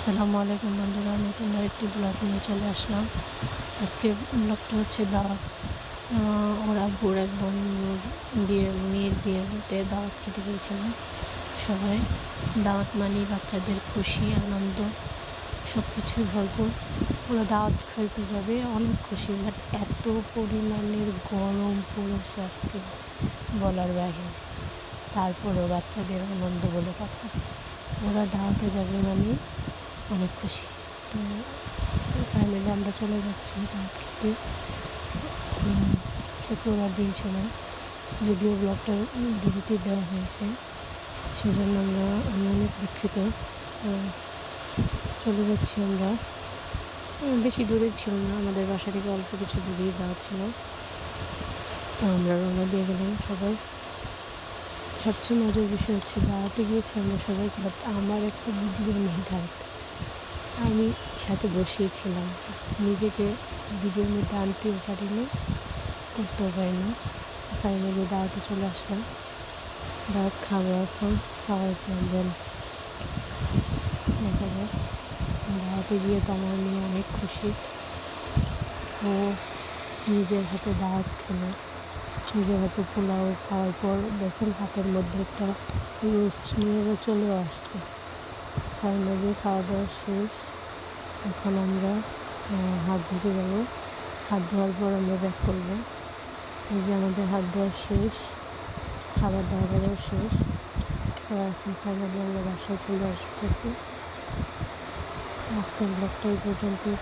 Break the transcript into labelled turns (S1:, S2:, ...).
S1: আসসালামু আলাইকুম বন্ধুরা, নতুন আরেকটি ব্লগ নিয়ে চলে আসলাম। আজকে ব্লগটা হচ্ছে দাওয়াত। ওর আব্বুর এক বন্ধুর মেয়ের বিয়েতে দাওয়াত খেতে গিয়েছিলাম। সবাই দাওয়াত মানে বাচ্চাদের খুশি আনন্দ সব কিছুই ভরপুর। ওরা দাওয়াত খাইতে যাবে, অনেক খুশি। বাট এত পরিমাণের গরম পড়েছে আজকে বলার বাইরে। তারপরেও বাচ্চাদের আনন্দ বলে কথা, ওরা দাওয়াতে যাবে মানে অনেক খুশি। তো ফাইনালি আমরা চলে যাচ্ছি দাওয়াত খেতে। শুক্রবার দিন ছিল, যদিও ব্লগটা দেরিতে দেওয়া হয়েছে, সেজন্য আমি অনেক দুঃখিত। চলে যাচ্ছি আমরা। বেশি দূরে ছিল না, আমাদের বাসা থেকে অল্প কিছু দূরেই যাওয়া ছিল। তো আমরা রওনা দিয়ে গেলাম সবাই। সবচেয়ে মজার বিষয় হচ্ছে দাওয়াতে গিয়েছি আমরা সবাই, বাট আমার একটা ভিডিও নেই দাওয়াতে। আমি সাথে বসিয়েছিলাম, নিজেকে ভিডিওর মধ্যে আনতেও পারিনি, করতেও পারিনি। ফাইনালি দাওয়াতে চলে আসলাম। দাওয়াত খাবো এখন, খাওয়ার পর দেন দেখাবো। দাওয়াতে গিয়ে তো আমার মেয়ে অনেক খুশি। ও নিজের হাতে দাওয়াত খেলো, নিজের হাতে পোলাও খাওয়ার পর দেখেন হাতের মধ্যে একটা রোস্ট নিয়ে চলেও আসছে। ফাইনালি খাওয়া দাওয়া শেষ। এখন আমরা হাত ধুতে যাবো। হাত ধোয়ার পর আমরা ব্যাক করবো। এই যে আমাদের হাত ধোয়া শেষ, খাবার দাবারও শেষ। সো এখন ফাইনালি আমরা বাসায় চলে আসতেছি। আজকের ব্লগটা এই পর্যন্তই।